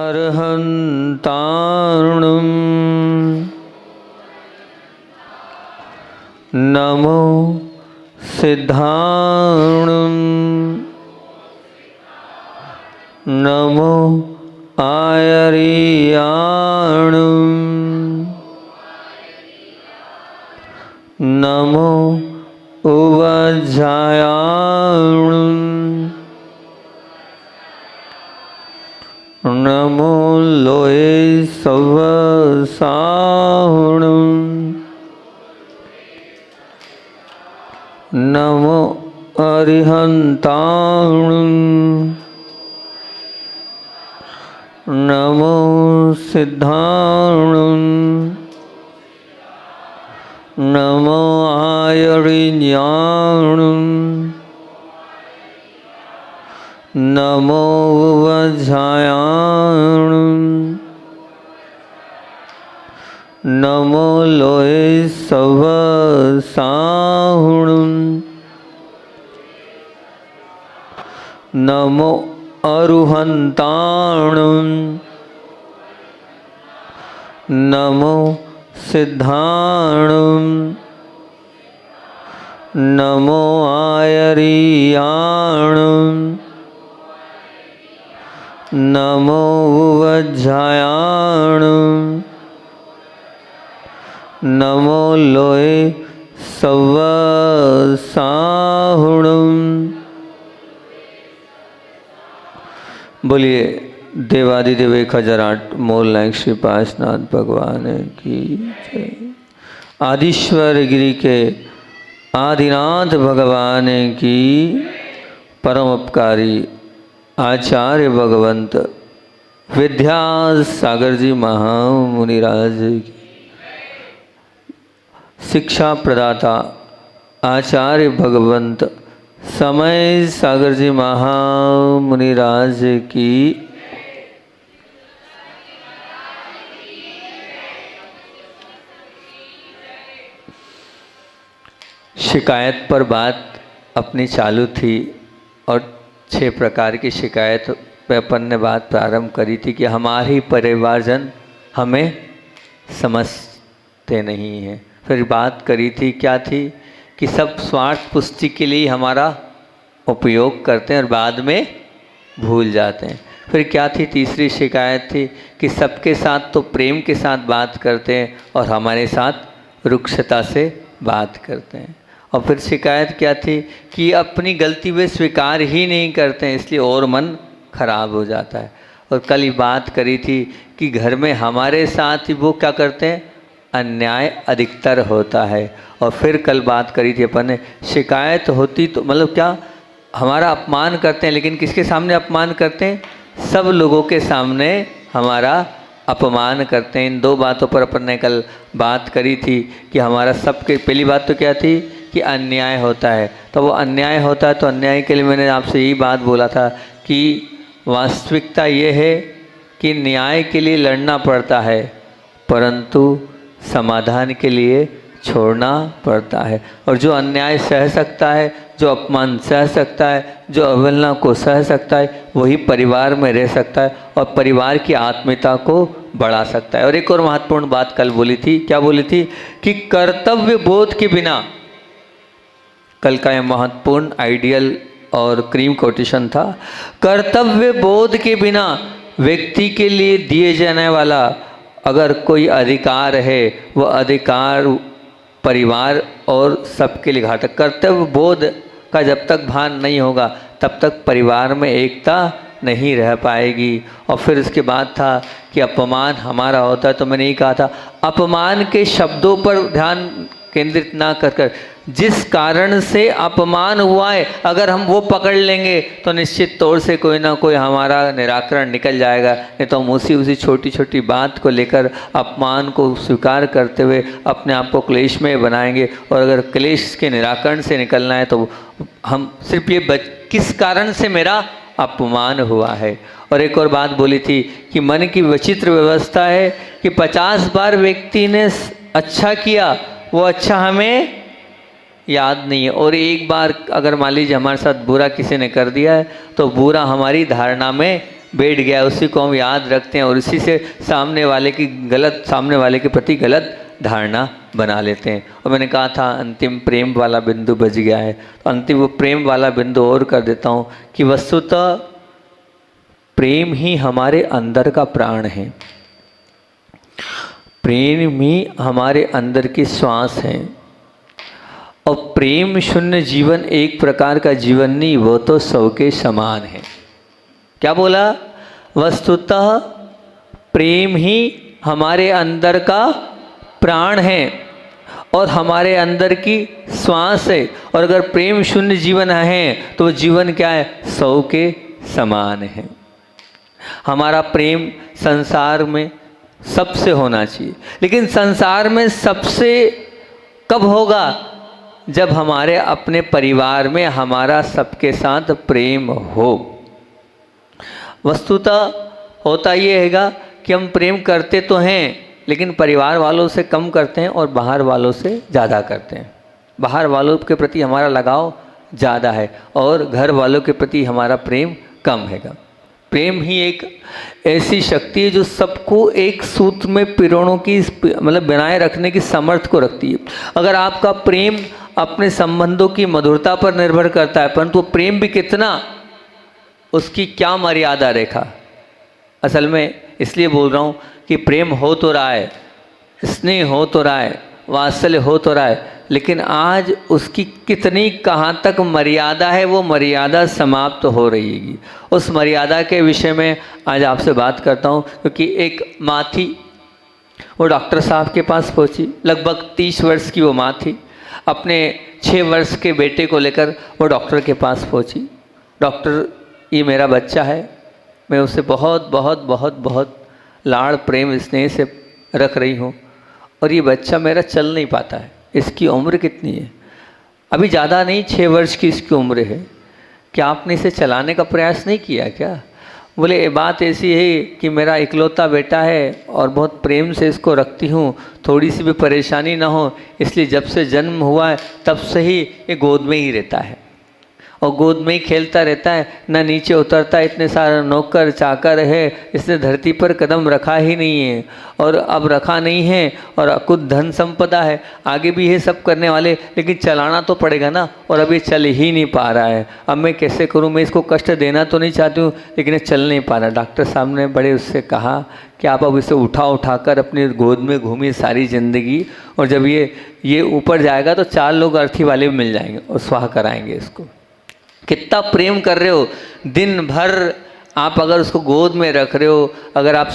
अर्हन्ताणं नमो सिद्धाणं नमो आयर्याणं नमो उवज्जायाणं नमो लोये सवसाहुणं नमो अरिहन्ताणं नमो सिद्धाणं नमो आयर्याणं नमो उवज्जायाणं नमो लोये सवसाहुणं नमो अरुहन्ताणं नमो सिद्धाणं नमो आयर्याणं नमो उवज्जायाणं नमो लोये सवसाहुणं। बोलिए देवादिदेव 1008 मोल नायक श्री पार्श्वनाथ भगवान की जय। आदिश्वर गिरि के आदिनाथ भगवान की परम उपकारी आचार्य भगवंत विद्यासागर जी महामुनिराज की शिक्षा प्रदाता आचार्य भगवंत समय सागर जी महामुनिराज की शिकायत पर बात अपनी चालू थी और 6 प्रकार की शिकायत पे अपन ने बात प्रारंभ करी थी कि हमारे ही परिवारजन हमें समझते नहीं हैं। फिर बात करी थी क्या थी कि सब स्वार्थ पुष्टि के लिए हमारा उपयोग करते हैं और बाद में भूल जाते हैं। फिर क्या थी तीसरी शिकायत थी कि सबके साथ तो प्रेम के साथ बात करते हैं और हमारे साथ रुक्षता से बात करते हैं। और फिर शिकायत क्या थी कि अपनी गलती वे स्वीकार ही नहीं करते हैं, इसलिए और मन खराब हो जाता है। और कल ही बात करी थी कि घर में हमारे साथ ही वो क्या करते हैं, अन्याय अधिकतर होता है। और फिर कल बात करी थी अपन ने, शिकायत होती तो मतलब क्या, हमारा अपमान करते हैं, लेकिन किसके सामने अपमान करते हैं, सब लोगों के सामने हमारा अपमान करते हैं। इन 2 बातों पर अपन ने कल बात करी थी कि हमारा सबके, पहली बात तो क्या थी कि अन्याय होता है। तो वो अन्याय होता है तो अन्याय के लिए मैंने आपसे यही बात बोला था कि वास्तविकता ये है कि न्याय के लिए लड़ना पड़ता है, परंतु समाधान के लिए छोड़ना पड़ता है। और जो अन्याय सह सकता है, जो अपमान सह सकता है, जो अवहेलना को सह सकता है, वही परिवार में रह सकता है और परिवार की आत्मीयता को बढ़ा सकता है। और एक और महत्वपूर्ण बात कल बोली थी, क्या बोली थी कि कर्तव्य बोध के बिना, कल का यह महत्वपूर्ण आइडियल और क्रीम कोटेशन था, कर्तव्य बोध के बिना व्यक्ति के लिए दिए जाने वाला अगर कोई अधिकार है, वह अधिकार परिवार और सबके लिए घातक। कर्तव्य बोध का जब तक भान नहीं होगा तब तक परिवार में एकता नहीं रह पाएगी। और फिर उसके बाद था कि अपमान हमारा होता है, तो मैंने यही कहा था अपमान के शब्दों पर ध्यान केंद्रित ना कर जिस कारण से अपमान हुआ है, अगर हम वो पकड़ लेंगे तो निश्चित तौर से कोई ना कोई हमारा निराकरण निकल जाएगा। नहीं तो हम उसी छोटी छोटी बात को लेकर अपमान को स्वीकार करते हुए अपने आप को क्लेश में बनाएंगे। और अगर क्लेश के निराकरण से निकलना है तो हम सिर्फ ये किस कारण से मेरा अपमान हुआ है। और एक और बात बोली थी कि मन की विचित्र व्यवस्था है कि 50 बार व्यक्ति ने अच्छा किया, वो अच्छा हमें याद नहीं है। और एक बार अगर मान लीजिए हमारे साथ बुरा किसी ने कर दिया है तो बुरा हमारी धारणा में बैठ गया उसी को हम याद रखते हैं और इसी से सामने वाले के प्रति गलत धारणा बना लेते हैं। और मैंने कहा था अंतिम प्रेम वाला बिंदु बज गया है, तो अंतिम वो प्रेम वाला बिंदु और कर देता हूँ कि वस्तुतः प्रेम ही हमारे अंदर का प्राण है, प्रेम ही हमारे अंदर की श्वास है। और प्रेम शून्य जीवन एक प्रकार का जीवन नहीं, वो तो सौ के समान है। क्या बोला? वस्तुतः प्रेम ही हमारे अंदर का प्राण है और हमारे अंदर की श्वास है। और अगर प्रेम शून्य जीवन है तो जीवन क्या है? सौ के समान है। हमारा प्रेम संसार में सबसे होना चाहिए, लेकिन संसार में सबसे कब होगा? जब हमारे अपने परिवार में हमारा सबके साथ प्रेम हो। वस्तुतः होता ये हैगा कि हम प्रेम करते तो हैं, लेकिन परिवार वालों से कम करते हैं और बाहर वालों से ज़्यादा करते हैं। बाहर वालों के प्रति हमारा लगाव ज़्यादा है और घर वालों के प्रति हमारा प्रेम कम हैगा। प्रेम ही एक ऐसी शक्ति है जो सबको एक सूत्र में पिरोड़ों की बनाए रखने की समर्थ को रखती है। अगर आपका प्रेम अपने संबंधों की मधुरता पर निर्भर करता है, परंतु प्रेम भी कितना, उसकी क्या मर्यादा रेखा। असल में इसलिए बोल रहा हूँ कि प्रेम हो तो रहा है, स्नेह हो तो रहा है, वात्सल्य हो तो रहा है, लेकिन आज उसकी कितनी कहाँ तक मर्यादा है, वो मर्यादा समाप्त हो रही है। उस मर्यादा के विषय में आज आपसे बात करता हूँ, क्योंकि एक माँ थी, वो डॉक्टर साहब के पास पहुँची। लगभग 30 वर्ष की वो माँ थी। अपने 6 वर्ष के बेटे को लेकर वो डॉक्टर के पास पहुँची। डॉक्टर, ये मेरा बच्चा है, मैं उसे बहुत बहुत बहुत बहुत लाड़ प्रेम स्नेह से रख रही हूँ और ये बच्चा मेरा चल नहीं पाता है। इसकी उम्र कितनी है? अभी ज़्यादा नहीं, 6 वर्ष की इसकी उम्र है। क्या आपने इसे चलाने का प्रयास नहीं किया क्या? बोले, ये बात ऐसी है कि मेरा इकलौता बेटा है और बहुत प्रेम से इसको रखती हूँ, थोड़ी सी भी परेशानी ना हो इसलिए जब से जन्म हुआ है तब से ही ये गोद में ही रहता है और गोद में ही खेलता रहता है, ना नीचे उतरता। इतने सारे नौकर चाकर है, इसने धरती पर कदम रखा ही नहीं है और अब रखा नहीं है और कुछ धन संपदा है, आगे भी ये सब करने वाले, लेकिन चलाना तो पड़ेगा ना, और अब ये चल ही नहीं पा रहा है। अब मैं कैसे करूं? मैं इसको कष्ट देना तो नहीं चाहती हूँ, लेकिन ये चल नहीं पा रहा। डॉक्टर साहब ने बड़े उससे कहा कि आप अब इसे उठा कर अपनी गोद में घूमिए सारी ज़िंदगी, और जब ये ऊपर जाएगा तो 4 लोग अर्थी वाले भी मिल जाएंगे और स्वाह कराएंगे इसको। कितना प्रेम कर रहे हो, दिन भर आप अगर उसको गोद में रख रहे हो, अगर आप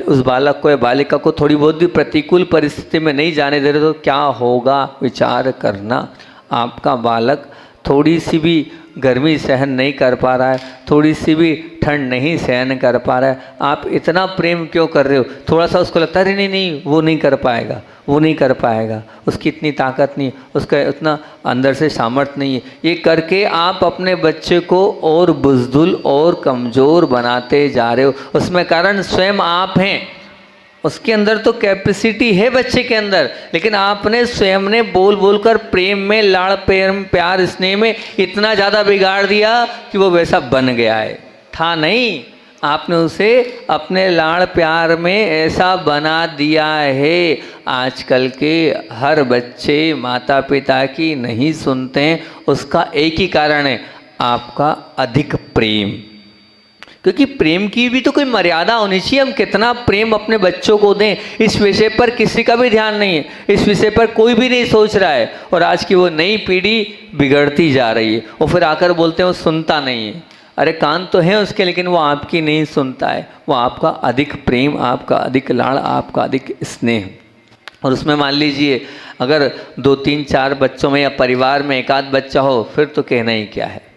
उस बालक को या बालिका को थोड़ी बहुत भी प्रतिकूल परिस्थिति में नहीं जाने दे रहे तो क्या होगा, विचार करना। आपका बालक थोड़ी सी भी गर्मी सहन नहीं कर पा रहा है, थोड़ी सी भी ठंड नहीं सहन कर पा रहा है, आप इतना प्रेम क्यों कर रहे हो? थोड़ा सा उसको लगता है नहीं वो नहीं कर पाएगा, वो नहीं कर पाएगा, उसकी इतनी ताकत नहीं, उसका उतना अंदर से सामर्थ्य नहीं है। ये करके आप अपने बच्चे को और बुज़दिल और कमज़ोर बनाते जा रहे हो। उसमें कारण स्वयं आप हैं। उसके अंदर तो कैपेसिटी है बच्चे के अंदर, लेकिन आपने स्वयं ने बोल कर प्रेम में, लाड़ प्रेम प्यार स्नेह में इतना ज़्यादा बिगाड़ दिया कि वो वैसा बन गया है। था नहीं, आपने उसे अपने लाड़ प्यार में ऐसा बना दिया है। आजकल के हर बच्चे माता पिता की नहीं सुनते हैं, उसका एक ही कारण है, आपका अधिक प्रेम। क्योंकि प्रेम की भी तो कोई मर्यादा होनी चाहिए। हम कितना प्रेम अपने बच्चों को दें, इस विषय पर किसी का भी ध्यान नहीं है, इस विषय पर कोई भी नहीं सोच रहा है। और आज की वो नई पीढ़ी बिगड़ती जा रही है। और फिर आकर बोलते हैं वो सुनता नहीं है। अरे कान तो है उसके, लेकिन वो आपकी नहीं सुनता है। वो आपका अधिक प्रेम, आपका अधिक लाड़, आपका अधिक स्नेह। और उसमें मान लीजिए अगर 2, 3, 4 बच्चों में या परिवार में एक आध बच्चा हो, फिर तो कहना ही क्या है।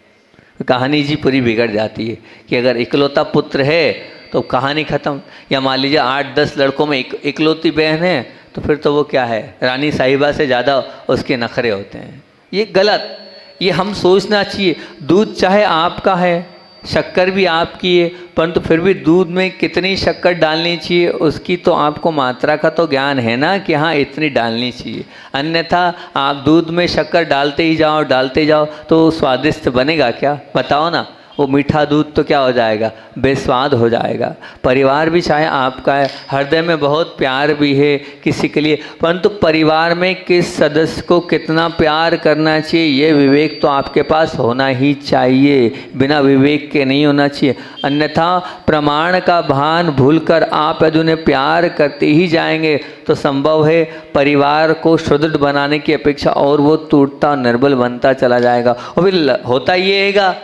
कहानी जी पूरी बिगड़ जाती है कि अगर इकलौता पुत्र है तो कहानी ख़त्म। या मान लीजिए 8-10 लड़कों में इकलौती बहन है, तो फिर तो वो क्या है, रानी साहिबा से ज़्यादा उसके नखरे होते हैं। ये गलत, ये हम सोचना चाहिए। दूध चाहे आपका है, शक्कर भी आपकी है, परंतु फिर भी दूध में कितनी शक्कर डालनी चाहिए उसकी तो आपको मात्रा का तो ज्ञान है ना, कि हाँ इतनी डालनी चाहिए। अन्यथा आप दूध में शक्कर डालते ही जाओ तो स्वादिष्ट बनेगा क्या? बताओ ना। वो मीठा दूध तो क्या हो जाएगा, बेस्वाद हो जाएगा। परिवार भी चाहे आपका है, हृदय में बहुत प्यार भी है किसी के लिए, परंतु परिवार में किस सदस्य को कितना प्यार करना चाहिए ये विवेक तो आपके पास होना ही चाहिए, बिना विवेक के नहीं होना चाहिए। अन्यथा प्रमाण का भान भूलकर आप यदि उन्हें प्यार करते ही जाएंगे तो संभव है परिवार को सुदृढ़ बनाने की अपेक्षा और वो टूटता निर्बल बनता चला जाएगा। और फिर होता ये हैगा,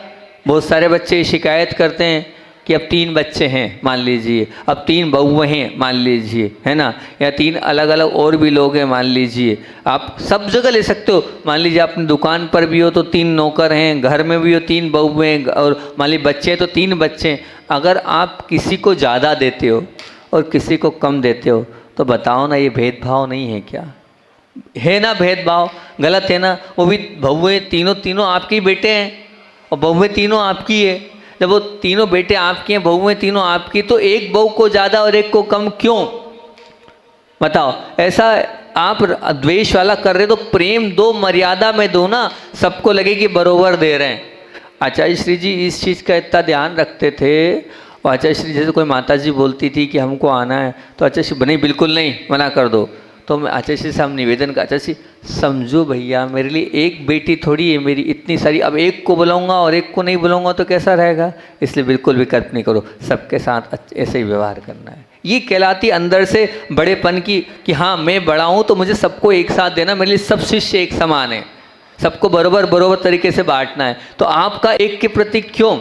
बहुत सारे बच्चे शिकायत करते हैं कि अब 3 बच्चे हैं मान लीजिए, अब 3 बहुएं हैं मान लीजिए, है ना, या 3 अलग अलग और भी लोग हैं मान लीजिए। आप सब जगह ले सकते हो, मान लीजिए अपनी दुकान पर भी हो तो 3 नौकर हैं, घर में भी हो 3 बहुएं, और मान लीजिए बच्चे तो 3 बच्चे हैं। अगर आप किसी को ज़्यादा देते हो और किसी को कम देते हो तो बताओ ना, ये भेदभाव नहीं है क्या? है ना भेदभाव, गलत है ना। वो भी बहुएं तीनों आपके ही बेटे हैं और बहुएं तीनों आपकी है। जब वो तीनों बेटे आपके हैं, बहुएं तीनों आपकी, तो एक बहू को ज़्यादा और एक को कम क्यों? बताओ। ऐसा आप द्वेष वाला कर रहे तो प्रेम दो, मर्यादा में दो ना, सबको लगे कि बरोबर दे रहे हैं। आचार्य श्री जी इस चीज़ का इतना ध्यान रखते थे। और आचार्य श्री जैसे कोई माता जी बोलती थी कि हमको आना है तो आचार्य श्री नहीं, बिल्कुल नहीं, मना कर दो। तो मैं आचार्य श्री से हम निवेदन का, आचार्य श्री समझो भैया, मेरे लिए एक बेटी थोड़ी है मेरी, इतनी सारी, अब एक को बुलाऊंगा और एक को नहीं बुलाऊंगा तो कैसा रहेगा, इसलिए बिल्कुल विकल्प नहीं करो, सबके साथ ऐसे ही व्यवहार करना है। ये कहलाती अंदर से बड़ेपन की कि हाँ मैं बड़ा हूँ तो मुझे सबको एक साथ देना, मेरे लिए सब शिष्य एक समान है, सबको बरोबर तरीके से बांटना है। तो आपका एक के प्रति क्यों,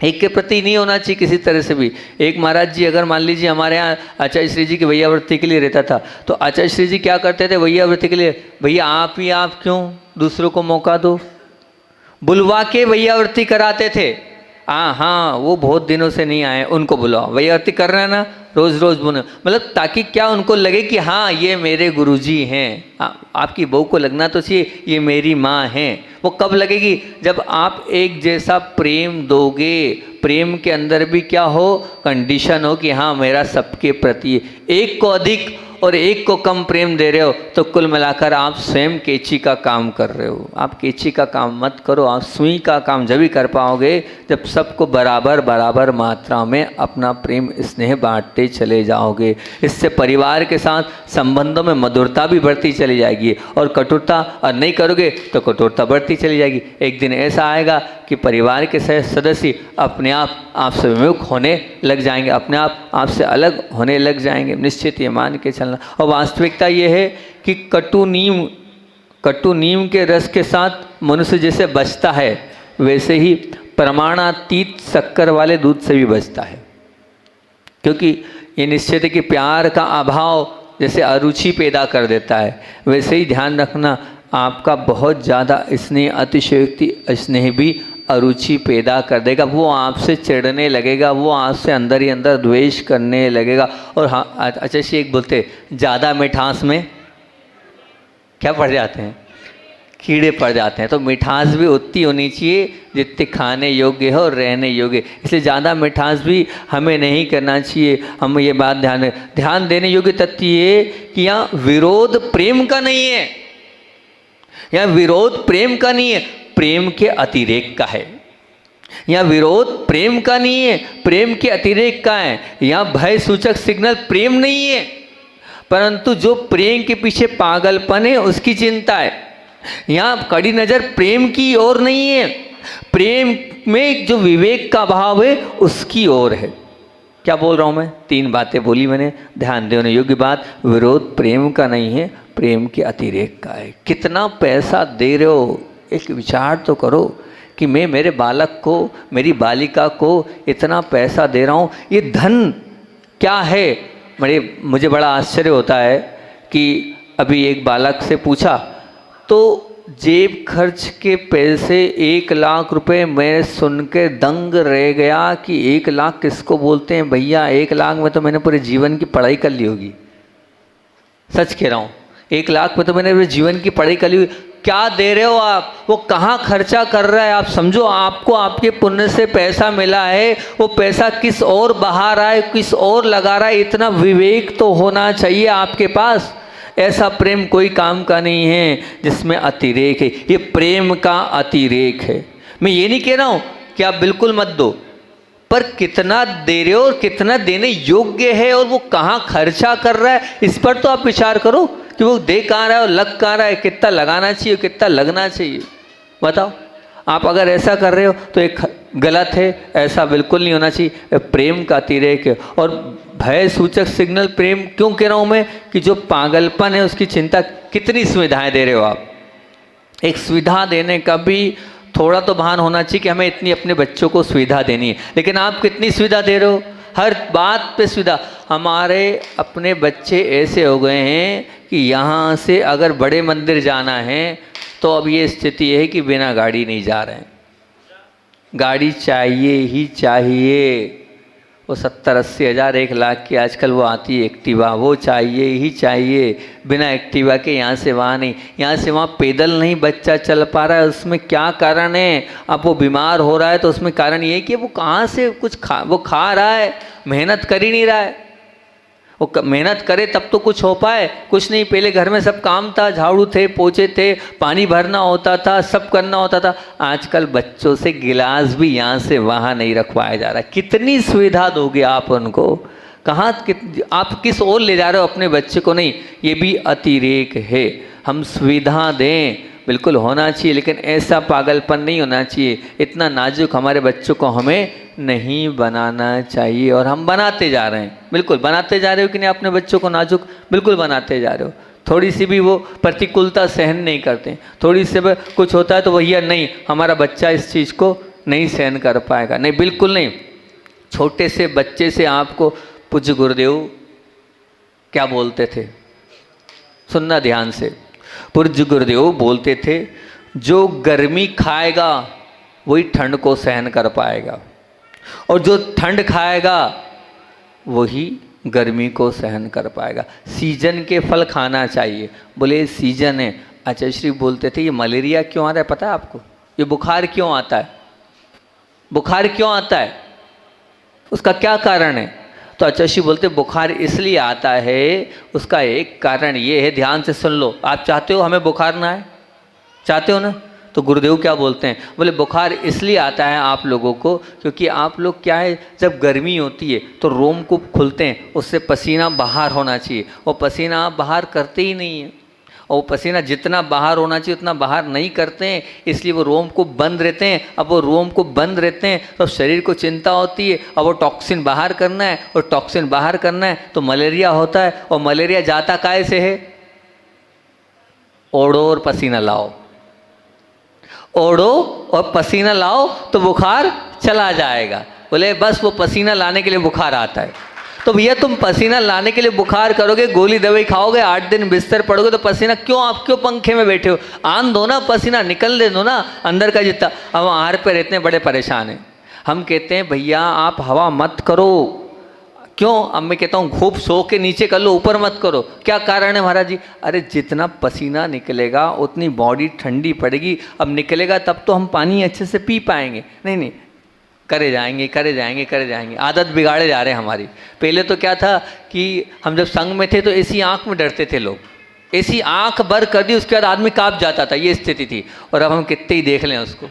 एक के प्रति नहीं होना चाहिए किसी तरह से भी। एक महाराज जी अगर मान लीजिए हमारे यहाँ आचार्य श्री जी की वैयावृत्ति के लिए रहता था तो आचार्य श्री जी क्या करते थे वैयावृत्ति के लिए, भैया आप ही आप क्यों, दूसरों को मौका दो, बुलवा के वैयावृत्ति कराते थे। हाँ वो बहुत दिनों से नहीं आए, उनको बुलाओ, वैयावृत्ति कर रहे हैं ना, रोज़ रोज़ बुलाओ, मतलब ताकि क्या उनको लगे कि हाँ ये मेरे गुरुजी हैं। आपकी बहू को लगना तो चाहिए ये मेरी माँ हैं। वो कब लगेगी, जब आप एक जैसा प्रेम दोगे, प्रेम के अंदर भी क्या हो, कंडीशन हो कि हाँ मेरा सबके प्रति, एक को अधिक और एक को कम प्रेम दे रहे हो तो कुल मिलाकर आप स्वयं केची का काम कर रहे हो। आप केची का काम मत करो, आप सुई का काम जब भी कर पाओगे जब सबको बराबर मात्रा में अपना प्रेम स्नेह बांटते चले जाओगे। इससे परिवार के साथ संबंधों में मधुरता भी बढ़ती चली जाएगी और कटुरता और नहीं करोगे तो कठोरता बढ़ती चली जाएगी। एक दिन ऐसा आएगा कि परिवार के सदस्य अपने आप आपसे विमुख होने लग जाएंगे, अपने आप आपसे अलग होने लग जाएंगे, निश्चित ये मान के चलना। और वास्तविकता ये है कि कटु नीम के रस के साथ मनुष्य जैसे बचता है वैसे ही प्रमाणातीत शक्कर वाले दूध से भी बचता है। क्योंकि ये निश्चित है कि प्यार का अभाव जैसे अरुचि पैदा कर देता है, वैसे ही ध्यान रखना आपका बहुत ज़्यादा स्नेह, अतिशयोक्ति स्नेह भी अरुचि पैदा कर देगा। वो आपसे चिढ़ने लगेगा, वो आपसे अंदर ही अंदर द्वेष करने लगेगा। और हाँ अच्छा से एक बोलते ज़्यादा मिठास में क्या पड़ जाते हैं, कीड़े पड़ जाते हैं। तो मिठास भी उतनी होनी चाहिए जितनी खाने योग्य हो और रहने योग्य। इसलिए ज़्यादा मिठास भी हमें नहीं करना चाहिए। हम ये बात ध्यान देने योग्य तथ्य ये कि यहाँ विरोध प्रेम का नहीं है, यहाँ विरोध प्रेम का नहीं है, प्रेम के अतिरेक का है। यहाँ विरोध प्रेम का नहीं है, प्रेम के अतिरेक का है। यहाँ भय सूचक सिग्नल प्रेम नहीं है, परंतु जो प्रेम के पीछे पागलपन है उसकी चिंता है। यहाँ कड़ी नज़र प्रेम की ओर नहीं है, प्रेम में जो विवेक का भाव है उसकी ओर है। क्या बोल रहा हूँ मैं, 3 बातें बोली मैंने, ध्यान देने योग्य बात। विरोध प्रेम का नहीं है, प्रेम के अतिरेक का है। कितना पैसा दे रहे हो, एक विचार तो करो कि मैं मेरे बालक को, मेरी बालिका को इतना पैसा दे रहा हूँ, ये धन क्या है। मुझे बड़ा आश्चर्य होता है कि अभी एक बालक से पूछा तो जेब खर्च के पैसे 1 लाख रुपए, मैं सुन के दंग रह गया कि 1 लाख किसको बोलते हैं भैया, 1 लाख में तो मैंने पूरे जीवन की पढ़ाई कर ली होगी। सच कह रहा हूँ, 1 लाख में तो मैंने पूरे जीवन की पढ़ाई कर ली होगी। क्या दे रहे हो आप, वो कहाँ खर्चा कर रहा है। आप समझो, आपको आपके पुण्य से पैसा मिला है, वो पैसा किस और बहा रहा है, किस और लगा रहा है, इतना विवेक तो होना चाहिए आपके पास। ऐसा प्रेम कोई काम का नहीं है जिसमें अतिरेक है, ये प्रेम का अतिरेक है। मैं ये नहीं कह रहा हूँ कि आप बिल्कुल मत दो, पर कितना दे रहे हो और कितना देने योग्य है और वो कहाँ खर्चा कर रहा है, इस पर तो आप विचार करो कि वो दे कहाँ रहा है और लग कहाँ रहा है, कितना लगाना चाहिए, कितना लगना चाहिए। बताओ, आप अगर ऐसा कर रहे हो तो एक गलत है, ऐसा बिल्कुल नहीं होना चाहिए। प्रेम का अतिरेक है। और भय सूचक सिग्नल प्रेम क्यों कह रहा हूँ मैं, कि जो पागलपन है उसकी चिंता, कितनी सुविधाएं दे रहे हो आप। एक सुविधा देने का भी थोड़ा तो भान होना चाहिए कि हमें इतनी अपने बच्चों को सुविधा देनी है, लेकिन आप कितनी सुविधा दे रहे हो, हर बात पे सुविधा। हमारे अपने बच्चे ऐसे हो गए हैं कि यहाँ से अगर बड़े मंदिर जाना है तो अब ये स्थिति है कि बिना गाड़ी नहीं जा रहे हैं, गाड़ी चाहिए ही चाहिए। वो 70-80 हज़ार 1 लाख की आजकल वो आती है एक्टिवा, वो चाहिए ही चाहिए। बिना एक्टिवा के यहाँ से वहाँ नहीं, यहाँ से वहाँ पैदल नहीं बच्चा चल पा रहा है। उसमें क्या कारण है? अब वो बीमार हो रहा है तो उसमें कारण ये है कि वो कहाँ से कुछ वो खा रहा है, मेहनत कर ही नहीं रहा है। वो मेहनत करे तब तो कुछ हो पाए, कुछ नहीं। पहले घर में सब काम था, झाड़ू थे, पोछे थे, पानी भरना होता था, सब करना होता था। आजकल बच्चों से गिलास भी यहाँ से वहाँ नहीं रखवाया जा रहा। कितनी सुविधा दोगे आप उनको? कहाँ आप किस ओर ले जा रहे हो अपने बच्चे को? नहीं, ये भी अतिरेक है। हम सुविधा दें, बिल्कुल होना चाहिए, लेकिन ऐसा पागलपन नहीं होना चाहिए। इतना नाजुक हमारे बच्चों को हमें नहीं बनाना चाहिए, और हम बनाते जा रहे हैं। बिल्कुल बनाते जा रहे हो कि नहीं अपने बच्चों को नाजुक? बिल्कुल बनाते जा रहे हो। थोड़ी सी भी वो प्रतिकूलता सहन नहीं करते, थोड़ी सी भी कुछ होता है तो भैया नहीं, हमारा बच्चा इस चीज़ को नहीं सहन कर पाएगा। नहीं, बिल्कुल नहीं। छोटे से बच्चे से आपको पूज्य गुरुदेव क्या बोलते थे, सुनना ध्यान से। पूज्य गुरुदेव बोलते थे, जो गर्मी खाएगा वही ठंड को सहन कर पाएगा, और जो ठंड खाएगा वही गर्मी को सहन कर पाएगा। सीजन के फल खाना चाहिए। बोले सीजन है। अच्छा श्री बोलते थे, ये मलेरिया क्यों आ रहा है पता है आपको? ये बुखार क्यों आता है? बुखार क्यों आता है? उसका क्या कारण है? तो आचार्य बोलते बुखार इसलिए आता है, उसका एक कारण ये है, ध्यान से सुन लो। आप चाहते हो हमें बुखार ना आए? चाहते हो ना? तो गुरुदेव क्या बोलते हैं? बोले बुखार इसलिए आता है आप लोगों को क्योंकि आप लोग क्या है, जब गर्मी होती है तो रोमकूप खुलते हैं, उससे पसीना बाहर होना चाहिए। वो पसीना आप बाहर करते ही नहीं है, और वो पसीना जितना बाहर होना चाहिए उतना बाहर नहीं करते हैं, इसलिए वो रोमकूप बंद रहते हैं। अब वो रोमकूप बंद रहते हैं तो शरीर को चिंता होती है, अब वो टॉक्सिन बाहर करना है, और टॉक्सिन बाहर करना है तो मलेरिया होता है। और मलेरिया जाता काहे से है? ओढ़ो और पसीना लाओ, ओढ़ो और पसीना लाओ तो बुखार चला जाएगा। बोले बस वो पसीना लाने के लिए बुखार आता है। तो भैया तुम पसीना लाने के लिए बुखार करोगे, गोली दवाई खाओगे, 8 दिन बिस्तर पड़ोगे, तो पसीना क्यों? आप क्यों पंखे में बैठे हो? आन दो ना, पसीना निकलने दो ना अंदर का जितना। हम आहार पे रहते हैं, बड़े परेशान हैं। हम कहते हैं भैया आप हवा मत करो। क्यों? अब मैं कहता हूँ खूब सो के नीचे कर लो, ऊपर मत करो। क्या कारण है महाराज जी? अरे जितना पसीना निकलेगा उतनी बॉडी ठंडी पड़ेगी। अब निकलेगा तब तो हम पानी अच्छे से पी पाएंगे। नहीं नहीं, करे जाएंगे करे जाएंगे करे जाएंगे, आदत बिगाड़े जा रहे हैं हमारी। पहले तो क्या था कि हम जब संग में थे तो ऐसी आँख में डरते थे लोग, ऐसी आँख भर कर दी उसके बाद आदमी काँप जाता था, ये स्थिति थी। और अब हम कितने ही देख लें उसको,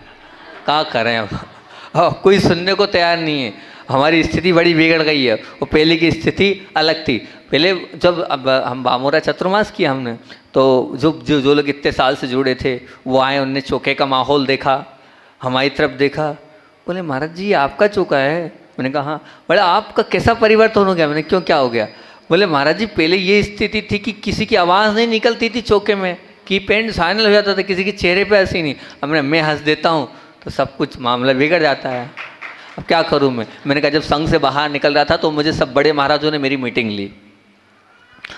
क्या करें अब कोई सुनने को तैयार नहीं है। हमारी स्थिति बड़ी बिगड़ गई है। वो पहले की स्थिति अलग थी। पहले जब अब हम बामोरा चतुर्मास किया हमने, तो जो लोग इतने साल से जुड़े थे वो आए, उनने चौके का माहौल देखा, हमारी तरफ देखा, बोले महाराज जी आपका चौका है? मैंने कहा हाँ। बोले आपका कैसा परिवर्तन हो गया? मैंने क्यों, क्या हो गया? बोले महाराज जी पहले ये स्थिति थी कि किसी की आवाज़ नहीं निकलती थी चौके में, कि पेंट फाइनल हो जाता था, किसी के चेहरे पे हंसी नहीं। अब मैं हंस देता हूँ तो सब कुछ मामला बिगड़ जाता है। अब क्या करूँ मैं? मैंने कहा जब संघ से बाहर निकल रहा था तो मुझे सब बड़े महाराजों ने मेरी मीटिंग ली,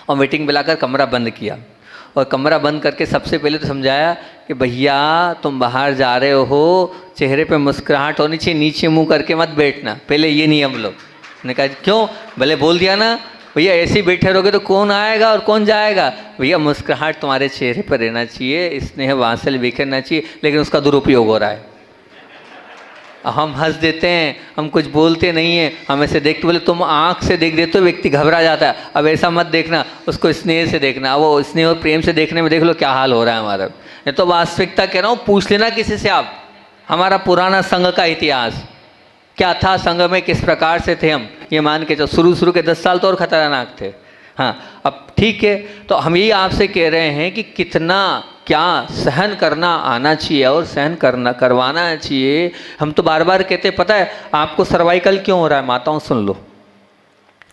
और मीटिंग बुलाकर कमरा बंद किया, और कमरा बंद करके सबसे पहले तो समझाया कि भैया तुम बाहर जा रहे हो, चेहरे पे मुस्कुराहट होनी चाहिए, नीचे मुंह करके मत बैठना। पहले ये नियम लो। मैंने कहा क्यों? भले बोल दिया ना भैया, ऐसे ही बैठे रहोगे तो कौन आएगा और कौन जाएगा? भैया मुस्कुराहट तुम्हारे चेहरे पर रहना चाहिए, स्नेह वात्सल्य बिखरना चाहिए, लेकिन उसका दुरुपयोग हो रहा है। हम हंस देते हैं, हम कुछ बोलते नहीं हैं, हम ऐसे देखते, बोले तुम आँख से देख देते हो व्यक्ति घबरा जाता है। अब ऐसा मत देखना, उसको स्नेह से देखना। वो स्नेह और प्रेम से देखने में देख लो क्या हाल हो रहा है हमारा। ये तो वास्तविकता कह रहा हूँ, पूछ लेना किसी से आप, हमारा पुराना संघ का इतिहास क्या था, संघ में किस प्रकार से थे हम, ये मान के चलो। शुरू के 10 साल तो और खतरनाक थे। हाँ, अब ठीक है, तो हम यही आपसे कह रहे हैं कि कितना क्या सहन करना आना चाहिए और सहन करवाना चाहिए। हम तो बार बार कहते, पता है आपको सर्वाइकल क्यों हो रहा है, माताओं सुन लो,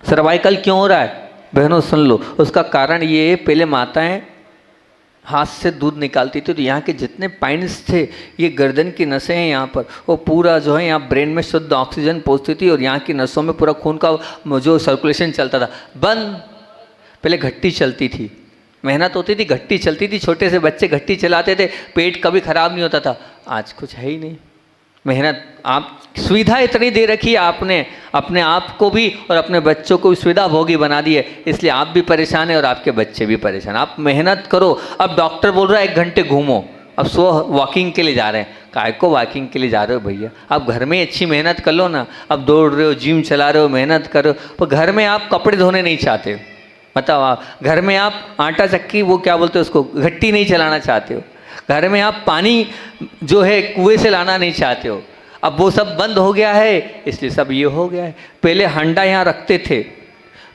सर्वाइकल क्यों हो रहा है, बहनों सुन लो। उसका कारण ये, पहले माताएं हाथ से दूध निकालती थी, तो यहाँ के जितने पाइन्स थे, ये गर्दन की नसें हैं यहाँ पर, वो पूरा जो है यहाँ ब्रेन में शुद्ध ऑक्सीजन पहुँचती थी और यहाँ की नसों में पूरा खून का जो सर्कुलेशन चलता था। बंद, पहले घट्टी चलती थी, मेहनत होती थी, घट्टी चलती थी, छोटे से बच्चे घट्टी चलाते थे, पेट कभी खराब नहीं होता था। आज कुछ है ही नहीं, मेहनत, आप सुविधा इतनी दे रखी है आपने, अपने आप को भी और अपने बच्चों को भी सुविधा भोगी बना दी है, इसलिए आप भी परेशान हैं और आपके बच्चे भी परेशान। आप मेहनत करो। अब डॉक्टर बोल रहा है 1 घंटे घूमो, अब वॉकिंग के लिए जा रहे हैं। काय को वॉकिंग के लिए जा रहे हो भैया, आप घर में अच्छी मेहनत कर लो ना। अब दौड़ रहे हो, जिम चला रहे हो, मेहनत कर रहे हो, पर घर में आप कपड़े धोने नहीं चाहते, बताओ। आप घर में आप आटा चक्की, वो क्या बोलते हो उसको, घट्टी नहीं चलाना चाहते हो। घर में आप पानी जो है कुएं से लाना नहीं चाहते हो। अब वो सब बंद हो गया है, इसलिए सब ये हो गया है। पहले हंडा यहाँ रखते थे,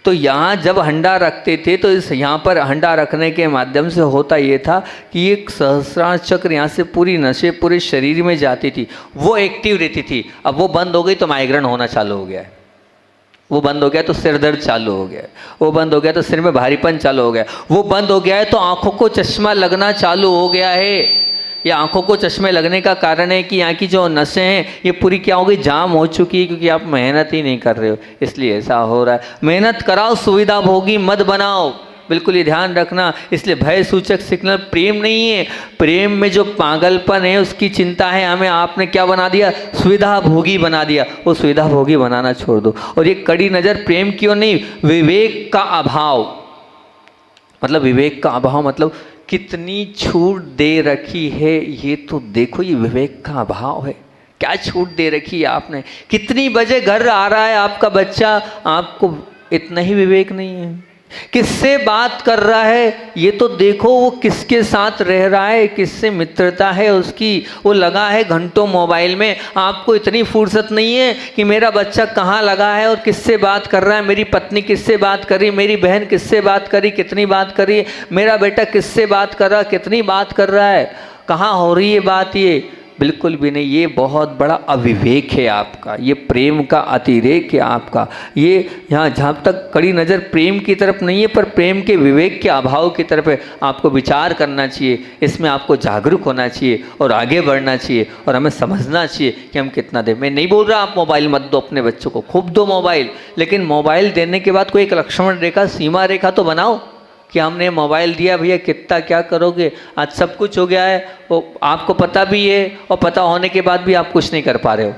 तो यहाँ जब हंडा रखते थे तो इस यहाँ पर हंडा रखने के माध्यम से होता ये था कि एक सहस्रार चक्र यहाँ से पूरी नसें पूरे शरीर में जाती थी, वो एक्टिव रहती थी। अब वो बंद हो गई तो माइग्रेन होना चालू हो गया है, वो बंद हो गया तो सिर दर्द चालू हो गया है, वो बंद हो गया तो सिर में भारीपन चालू हो गया, वो बंद हो गया है तो आंखों को चश्मा लगना चालू हो गया है। ये आंखों को चश्मे लगने का कारण है कि यहाँ की जो नसें हैं ये पूरी क्या हो गई, जाम हो चुकी है, क्योंकि आप मेहनत ही नहीं कर रहे हो, इसलिए ऐसा हो रहा है। मेहनत कराओ, सुविधा भोगी मत बनाओ, बिल्कुल ये ध्यान रखना। इसलिए भय सूचक सिग्नल प्रेम नहीं है, प्रेम में जो पागलपन है उसकी चिंता है हमें। आपने क्या बना दिया, सुविधा भोगी बना दिया, वो सुविधा भोगी बनाना छोड़ दो। और ये कड़ी नज़र प्रेम क्यों नहीं, विवेक का अभाव, मतलब विवेक का अभाव मतलब कितनी छूट दे रखी है, ये तो देखो, ये विवेक का अभाव है। क्या छूट दे रखी है आपने, कितनी बजे घर आ रहा है आपका बच्चा, आपको इतना ही विवेक नहीं है। किससे बात कर रहा है ये तो देखो, वो किसके साथ रह रहा है, किससे मित्रता है उसकी, वो लगा है घंटों मोबाइल में। आपको इतनी फुर्सत नहीं है कि मेरा बच्चा कहाँ लगा है और किससे बात कर रहा है, मेरी पत्नी किससे बात करी, मेरी बहन किससे बात करी, कितनी बात करी, मेरा बेटा किससे बात कर रहा, कितनी बात कर रहा है, कहाँ हो रही है बात। ये बिल्कुल भी नहीं, ये बहुत बड़ा अविवेक है आपका, ये प्रेम का अतिरेक है आपका। ये यहाँ जहाँ तक कड़ी नज़र प्रेम की तरफ नहीं है, पर प्रेम के विवेक के अभाव की तरफ है। आपको विचार करना चाहिए, इसमें आपको जागरूक होना चाहिए और आगे बढ़ना चाहिए, और हमें समझना चाहिए कि हम कितना दें। मैं नहीं बोल रहा आप मोबाइल मत दो अपने बच्चों को, खूब दो मोबाइल, लेकिन मोबाइल देने के बाद कोई एक लक्ष्मण रेखा, सीमा रेखा तो बनाओ कि हमने मोबाइल दिया भैया कितना क्या करोगे। आज सब कुछ हो गया है, वो आपको पता भी है, और पता होने के बाद भी आप कुछ नहीं कर पा रहे हो,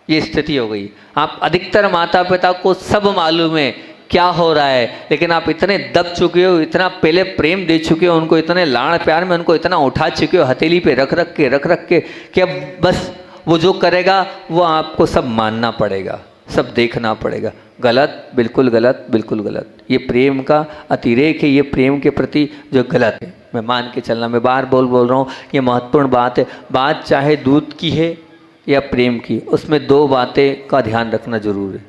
ये स्थिति हो गई। आप अधिकतर माता पिता को सब मालूम है क्या हो रहा है, लेकिन आप इतने दब चुके हो, इतना पहले प्रेम दे चुके हो उनको, इतने लाड़ प्यार में उनको इतना उठा चुके हो हथेली पे रख रख के कि अब बस वो जो करेगा वो आपको सब मानना पड़ेगा, सब देखना पड़ेगा। गलत, बिल्कुल गलत, बिल्कुल गलत। ये प्रेम का अतिरेक है, ये प्रेम के प्रति जो गलत है, मैं मान के चलना, मैं बार बोल रहा हूँ, ये महत्वपूर्ण बात है। बात चाहे दूध की है या प्रेम की, उसमें 2 बातें का ध्यान रखना जरूर है।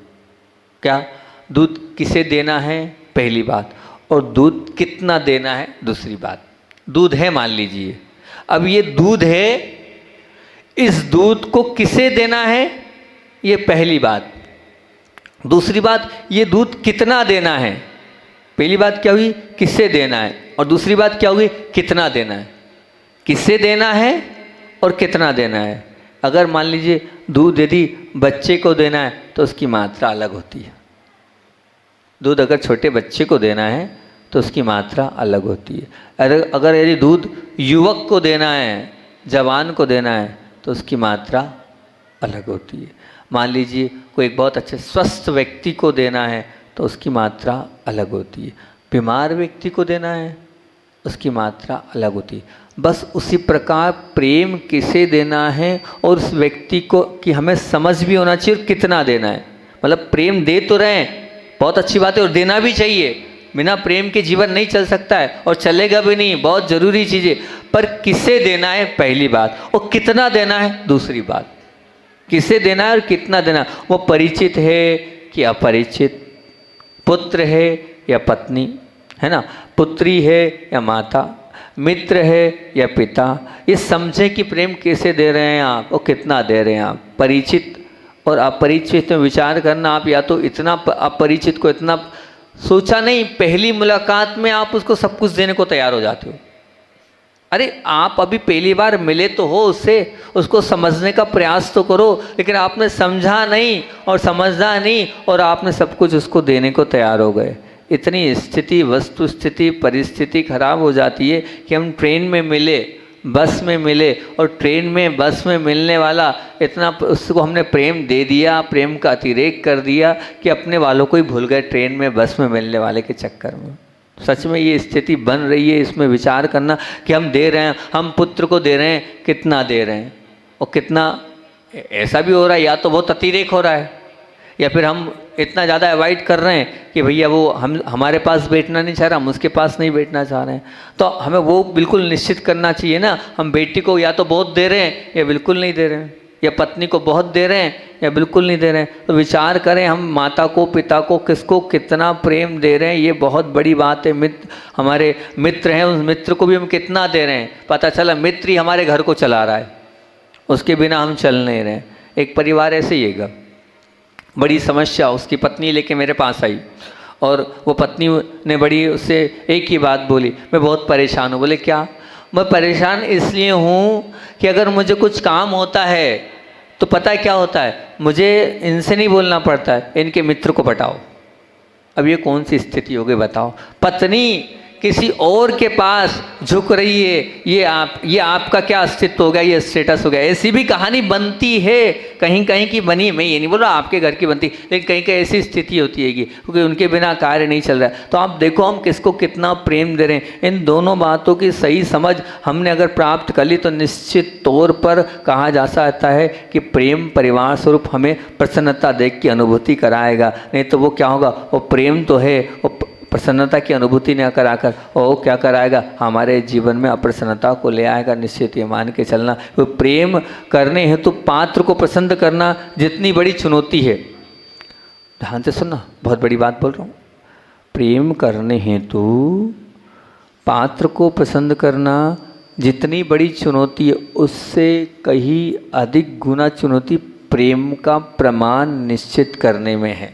क्या, दूध किसे देना है पहली बात, और दूध कितना देना है दूसरी बात। दूध है मान लीजिए, अब ये दूध है, इस दूध को किसे देना है ये पहली बात। दूसरी बात, ये दूध कितना देना है। पहली बात क्या हुई, किससे देना है, और दूसरी बात क्या हुई, कितना देना है। किससे देना है और कितना देना है। अगर मान लीजिए दूध यदि बच्चे को देना है तो उसकी मात्रा अलग होती है। दूध अगर छोटे बच्चे को देना है तो उसकी मात्रा अलग होती है। अगर यदि दूध युवक को देना है, जवान को देना है, तो उसकी मात्रा अलग होती है। मान लीजिए कोई एक बहुत अच्छे स्वस्थ व्यक्ति को देना है तो उसकी मात्रा अलग होती है। बीमार व्यक्ति को देना है उसकी मात्रा अलग होती है। बस उसी प्रकार प्रेम किसे देना है और उस व्यक्ति को कि हमें समझ भी होना चाहिए और कितना देना है। मतलब प्रेम दे तो रहे हैं, बहुत अच्छी बात है, और देना भी चाहिए। बिना प्रेम के जीवन नहीं चल सकता है और चलेगा भी नहीं, बहुत ज़रूरी चीज़ है। पर किसे देना है पहली बात, और कितना देना है दूसरी बात। किसे देना है और कितना देना है, वो परिचित है कि अपरिचित, पुत्र है या पत्नी, है ना, पुत्री है या माता, मित्र है या पिता। ये समझे कि प्रेम कैसे दे रहे हैं आप और कितना दे रहे हैं आप। परिचित और अपरिचित में विचार करना। आप या तो इतना अपरिचित को इतना सोचा नहीं, पहली मुलाकात में आप उसको सब कुछ देने को तैयार हो जाते हो। अरे आप अभी पहली बार मिले तो हो उससे, उसको समझने का प्रयास तो करो, लेकिन आपने समझा नहीं और समझा नहीं और आपने सब कुछ उसको देने को तैयार हो गए। इतनी स्थिति, वस्तु स्थिति, परिस्थिति खराब हो जाती है कि हम ट्रेन में मिले, बस में मिले, और ट्रेन में बस में मिलने वाला इतना उसको हमने प्रेम दे दिया, प्रेम का अतिरेक कर दिया कि अपने वालों को ही भूल गए ट्रेन में बस में मिलने वाले के चक्कर में। सच में ये स्थिति बन रही है। इसमें विचार करना कि हम दे रहे हैं, हम पुत्र को दे रहे हैं, कितना दे रहे हैं और कितना। ऐसा भी हो रहा है या तो बहुत अतिरेक हो रहा है, या फिर हम इतना ज़्यादा अवॉइड कर रहे हैं कि भैया वो हमारे पास बैठना नहीं चाह रहा, हम उसके पास नहीं बैठना चाह रहे हैं। तो हमें वो बिल्कुल निश्चित करना चाहिए ना, हम बेटी को या तो बहुत दे रहे हैं या बिल्कुल नहीं दे रहे हैं, या पत्नी को बहुत दे रहे हैं या बिल्कुल नहीं दे रहे हैं। तो विचार करें हम माता को, पिता को, किसको कितना प्रेम दे रहे हैं। ये बहुत बड़ी बात है। हमारे मित्र हैं, उस मित्र को भी हम कितना दे रहे हैं। पता चला मित्र ही हमारे घर को चला रहा है, उसके बिना हम चल नहीं रहे। एक परिवार ऐसे ही है, बड़ी समस्या, उसकी पत्नी लेके मेरे पास आई और वो पत्नी ने बड़ी उससे एक ही बात बोली, मैं बहुत परेशान हूँ। बोले क्या? मैं परेशान इसलिए हूँ कि अगर मुझे कुछ काम होता है तो पता है क्या होता है, मुझे इनसे नहीं बोलना पड़ता है, इनके मित्र को पटाओ। अब ये कौन सी स्थिति हो गई बताओ। पत्नी किसी और के पास झुक रही है, ये आपका क्या अस्तित्व हो गया, ये स्टेटस हो गया। ऐसी भी कहानी बनती है, कहीं कहीं की बनी। मैं ये नहीं बोल रहा आपके घर की बनती, लेकिन कहीं कहीं ऐसी स्थिति होती है क्योंकि उनके बिना कार्य नहीं चल रहा है। तो आप देखो हम किसको कितना प्रेम दे रहे हैं। इन दोनों बातों की सही समझ हमने अगर प्राप्त कर ली तो निश्चित तौर पर कहा जा सकता है कि प्रेम परिवार स्वरूप हमें प्रसन्नता देख की अनुभूति कराएगा। नहीं तो वो क्या होगा, वो प्रेम तो है, वो प्रसन्नता की अनुभूति न कराकर वो क्या कराएगा, हमारे जीवन में अप्रसन्नता को ले आएगा। निश्चित ये मान के चलना, वो प्रेम करने हेतु तो पात्र को पसंद करना जितनी बड़ी चुनौती है, ध्यान से सुनना, बहुत बड़ी बात बोल रहा हूँ। प्रेम करने हेतु तो पात्र को पसंद करना जितनी बड़ी चुनौती है, उससे कहीं अधिक गुना चुनौती प्रेम का प्रमाण निश्चित करने में है।